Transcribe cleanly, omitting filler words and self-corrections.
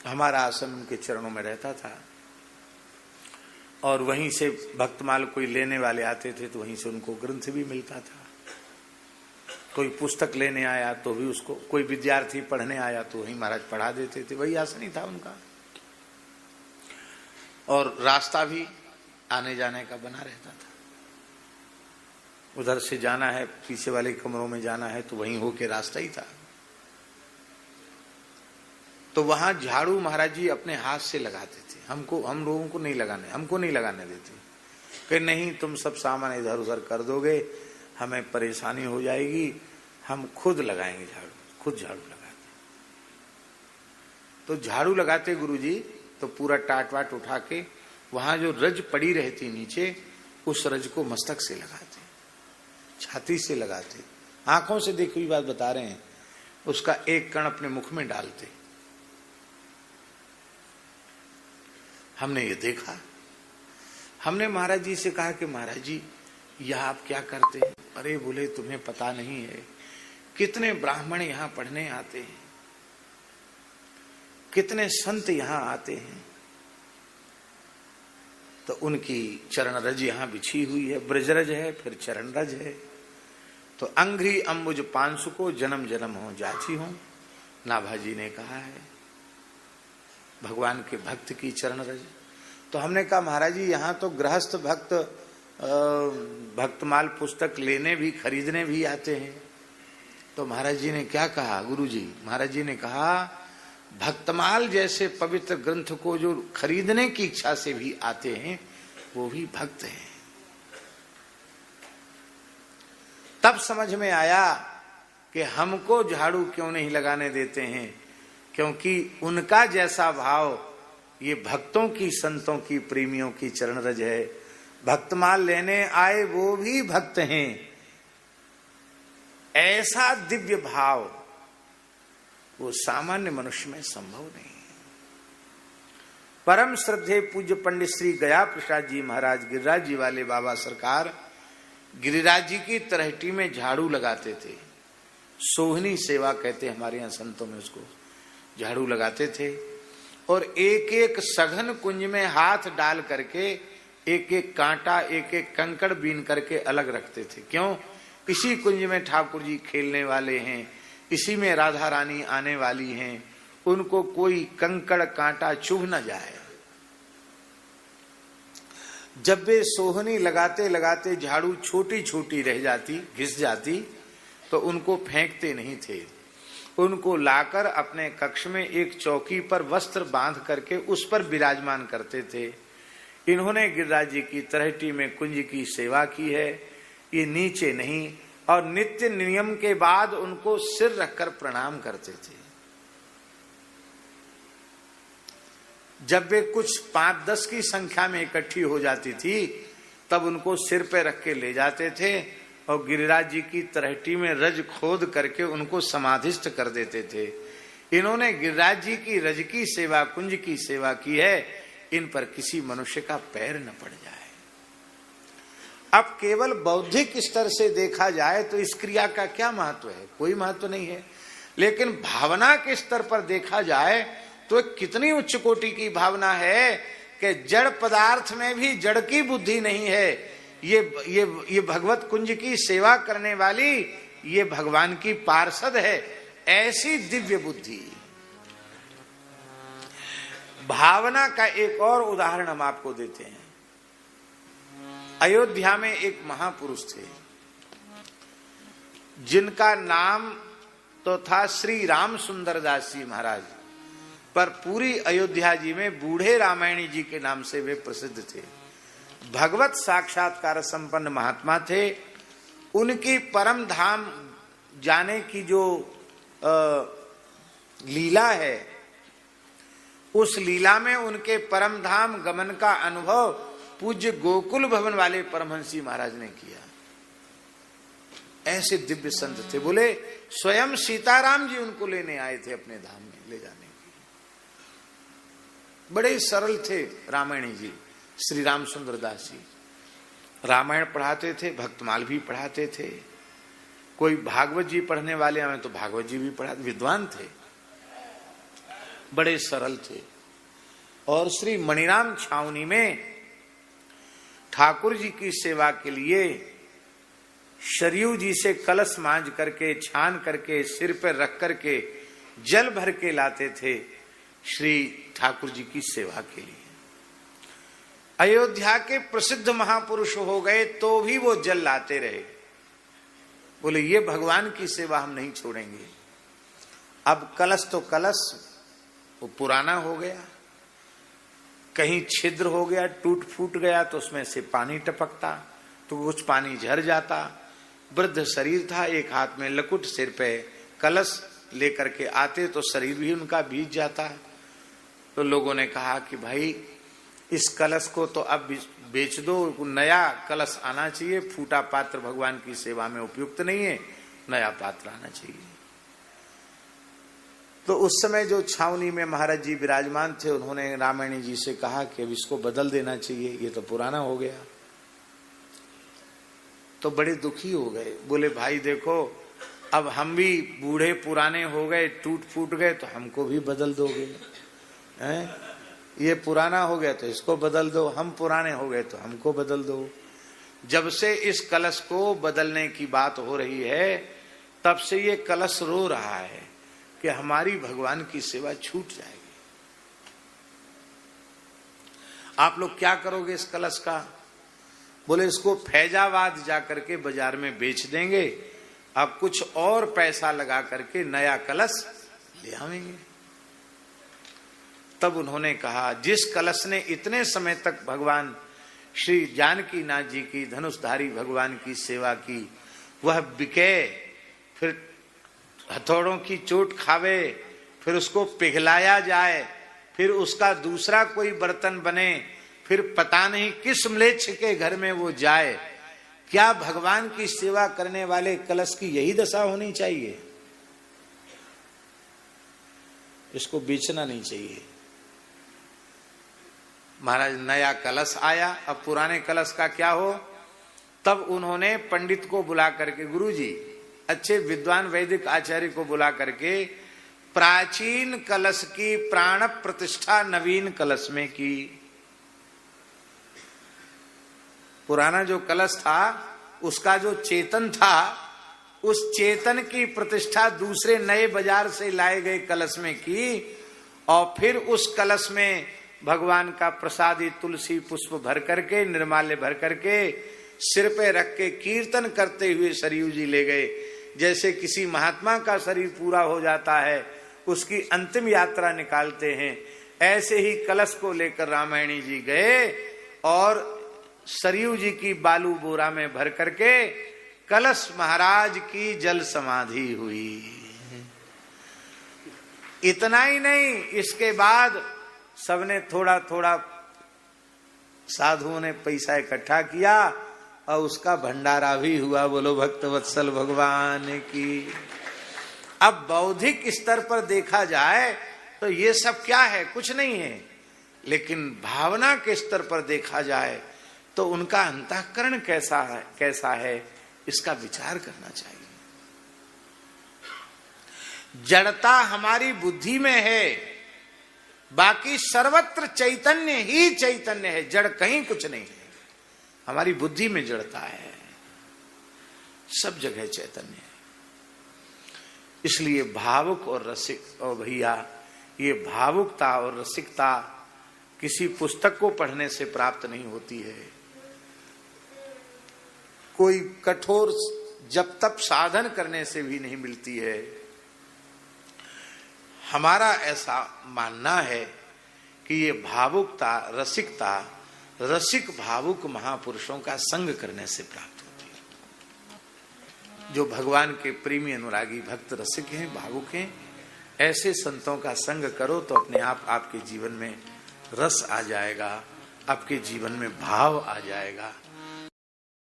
हमारा आश्रम उनके चरणों में रहता था और वहीं से भक्तमाल कोई लेने वाले आते थे तो वहीं से उनको ग्रंथ भी मिलता था। कोई पुस्तक लेने आया तो भी उसको, कोई विद्यार्थी पढ़ने आया तो वहीं महाराज पढ़ा देते थे, वही आसन ही था उनका। और रास्ता भी आने जाने का बना रहता था। उधर से जाना है, पीछे वाले कमरों में जाना है तो वहीं होके रास्ता ही था। तो वहां झाड़ू महाराज जी अपने हाथ से लगाते थे। हम लोगों को नहीं लगाने, हमको नहीं लगाने देते कि नहीं तुम सब सामान इधर उधर कर दोगे, हमें परेशानी हो जाएगी, हम खुद लगाएंगे झाड़ू। खुद झाड़ू लगाते। तो झाड़ू लगाते गुरुजी तो पूरा टाट वाट उठा के वहां जो रज पड़ी रहती नीचे, उस रज को मस्तक से लगाते, छाती से लगाते, आंखों से देखी हुई बात बता रहे हैं। उसका एक कण अपने मुख में डालते। हमने ये देखा। हमने महाराज जी से कहा कि महाराज जी यह आप क्या करते हैं? अरे बोले तुम्हें पता नहीं है कितने ब्राह्मण यहाँ पढ़ने आते हैं, कितने संत यहाँ आते हैं, तो उनकी चरण रज यहाँ बिछी हुई है। ब्रजरज है, फिर चरण रज है। तो अंघ्री अंबुज पांसु को जन्म जन्म हो जाती हो, नाभाजी ने कहा है भगवान के भक्त की चरण रज। तो हमने कहा महाराज जी यहाँ तो गृहस्थ भक्त भक्तमाल पुस्तक लेने भी खरीदने भी आते हैं। तो महाराज जी ने क्या कहा? गुरु जी महाराज जी ने कहा भक्तमाल जैसे पवित्र ग्रंथ को जो खरीदने की इच्छा से भी आते हैं वो भी भक्त हैं। तब समझ में आया कि हमको झाड़ू क्यों नहीं लगाने देते हैं, क्योंकि उनका जैसा भाव ये भक्तों की, संतों की, प्रेमियों की चरण रज है। भक्तमाल लेने आए वो भी भक्त हैं। ऐसा दिव्य भाव वो सामान्य मनुष्य में संभव नहीं है। परम श्रद्धेय पूज्य पंडित श्री गया प्रसाद जी महाराज गिरिराज जी वाले बाबा सरकार गिरिराज जी की तरहटी में झाड़ू लगाते थे। सोहनी सेवा कहते हमारे यहाँ संतों में उसको। झाड़ू लगाते थे और एक एक सघन कुंज में हाथ डाल करके एक एक कांटा, एक एक कंकड़ बीन करके अलग रखते थे। क्यों? इसी कुंज में ठाकुर जी खेलने वाले हैं, इसी में राधा रानी आने वाली हैं, उनको कोई कंकड़ कांटा चुभ न जाए। जब वे सोहनी लगाते लगाते झाड़ू छोटी छोटी रह जाती, घिस जाती, तो उनको फेंकते नहीं थे। उनको लाकर अपने कक्ष में एक चौकी पर वस्त्र बांध करके उस पर विराजमान करते थे। इन्होंने गिरिराज जी की तरहटी में कुंज की सेवा की है, ये नीचे नहीं। और नित्य नियम के बाद उनको सिर रखकर प्रणाम करते थे। जब वे कुछ 5-10 की संख्या में इकट्ठी हो जाती थी तब उनको सिर पे रख के ले जाते थे और गिरिराज जी की तरहटी में रज खोद करके उनको समाधिस्थ कर देते थे। इन्होंने गिरिराज जी की रज की सेवा, कुंज की सेवा की है। इन पर किसी मनुष्य का पैर न पड़ जाए। अब केवल बौद्धिक स्तर से देखा जाए तो इस क्रिया का क्या महत्व है? कोई महत्व नहीं है। लेकिन भावना के स्तर पर देखा जाए तो कितनी उच्च कोटि की भावना है कि जड़ पदार्थ में भी जड़ की बुद्धि नहीं है। ये भगवत कुंज की सेवा करने वाली ये भगवान की पार्षद है। ऐसी दिव्य बुद्धि। भावना का एक और उदाहरण हम आपको देते हैं। अयोध्या में एक महापुरुष थे जिनका नाम तो था श्री राम सुंदर दास जी महाराज, पर पूरी अयोध्या जी में बूढ़े रामायणी जी के नाम से वे प्रसिद्ध थे। भगवत साक्षात्कार संपन्न महात्मा थे। उनकी परम धाम जाने की जो लीला है, उस लीला में उनके परम धाम गमन का अनुभव पूज्य गोकुल भवन वाले परमहंसी महाराज ने किया। ऐसे दिव्य संत थे। बोले स्वयं सीताराम जी उनको लेने आए थे अपने धाम में ले जाने के। बड़े सरल थे रामायणी जी, श्री राम सुंदर दास जी। रामायण पढ़ाते थे, भक्तमाल भी पढ़ाते थे। कोई भागवत जी पढ़ने वाले हमें तो भागवत जी भी पढ़ाते, विद्वान थे। बड़े सरल थे। और श्री मणिराम छावनी में ठाकुर जी की सेवा के लिए सरयू जी से कलश मांझ करके, छान करके, सिर पर रख करके जल भर के लाते थे श्री ठाकुर जी की सेवा के लिए। अयोध्या के प्रसिद्ध महापुरुष हो गए तो भी वो जल लाते रहे। बोले ये भगवान की सेवा हम नहीं छोड़ेंगे। अब कलश तो कलश वो पुराना हो गया, कहीं छिद्र हो गया, टूट फूट गया तो उसमें से पानी टपकता, तो कुछ पानी झर जाता। वृद्ध शरीर था, एक हाथ में लकुट, सिर पे कलश लेकर के आते तो शरीर भी उनका भीग जाता। तो लोगों ने कहा कि भाई इस कलश को तो अब बेच दो, नया कलश आना चाहिए, फूटा पात्र भगवान की सेवा में उपयुक्त नहीं है, नया पात्र आना चाहिए। तो उस समय जो छावनी में महाराज जी विराजमान थे, उन्होंने रामायणी जी से कहा कि अब इसको बदल देना चाहिए, ये तो पुराना हो गया। तो बड़े दुखी हो गए। बोले भाई देखो, अब हम भी बूढ़े पुराने हो गए, टूट फूट गए, तो हमको भी बदल दोगे? हैं? ये पुराना हो गया तो इसको बदल दो, हम पुराने हो गए तो हमको बदल दो। जब से इस कलश को बदलने की बात हो रही है, तब से ये कलश रो रहा है कि हमारी भगवान की सेवा छूट जाएगी। आप लोग क्या करोगे इस कलश का? बोले इसको फैजाबाद जाकर के बाजार में बेच देंगे, अब कुछ और पैसा लगा करके नया कलश ले आवेंगे। तब उन्होंने कहा, जिस कलश ने इतने समय तक भगवान श्री जानकी नाथ जी की, धनुषधारी भगवान की सेवा की, वह बिके, फिर हथौड़ों की चोट खावे, फिर उसको पिघलाया जाए, फिर उसका दूसरा कोई बर्तन बने, फिर पता नहीं किस म्लेच्छ के घर में वो जाए। क्या भगवान की सेवा करने वाले कलश की यही दशा होनी चाहिए? इसको बेचना नहीं चाहिए। महाराज नया कलश आया, अब पुराने कलश का क्या हो? तब उन्होंने पंडित को बुला करके, गुरुजी अच्छे विद्वान वैदिक आचार्य को बुला करके प्राचीन कलश की प्राण प्रतिष्ठा नवीन कलश में की। पुराना जो कलश था उसका जो चेतन था, उस चेतन की प्रतिष्ठा दूसरे नए बाजार से लाए गए कलश में की, और फिर उस कलश में भगवान का प्रसादी तुलसी पुष्प भर करके, निर्माल्य भर करके, सिर पे रख के कीर्तन करते हुए सरयू जी ले गए। जैसे किसी महात्मा का शरीर पूरा हो जाता है, उसकी अंतिम यात्रा निकालते हैं, ऐसे ही कलश को लेकर रामायणी जी गए और सरयू जी की बालू बोरा में भर करके कलश महाराज की जल समाधि हुई। इतना ही नहीं, इसके बाद सबने थोड़ा थोड़ा, साधुओं ने पैसा इकट्ठा किया और उसका भंडारा भी हुआ। बोलो भक्त वत्सल भगवान की। अब बौद्धिक स्तर पर देखा जाए तो ये सब क्या है? कुछ नहीं है। लेकिन भावना के स्तर पर देखा जाए तो उनका अंतःकरण कैसा है, इसका विचार करना चाहिए। जड़ता हमारी बुद्धि में है, बाकी सर्वत्र चैतन्य ही चैतन्य है, जड़ कहीं कुछ नहीं है। हमारी बुद्धि में जड़ता है, सब जगह चैतन्य है। इसलिए भावुक और रसिक, और भैया ये भावुकता और रसिकता किसी पुस्तक को पढ़ने से प्राप्त नहीं होती है, कोई कठोर जब तप साधन करने से भी नहीं मिलती है। हमारा ऐसा मानना है कि ये भावुकता, रसिकता, रसिक भावुक महापुरुषों का संग करने से प्राप्त होती है। जो भगवान के प्रेमी अनुरागी भक्त रसिक हैं, भावुक हैं, ऐसे संतों का संग करो तो अपने आप आपके जीवन में रस आ जाएगा, आपके जीवन में भाव आ जाएगा।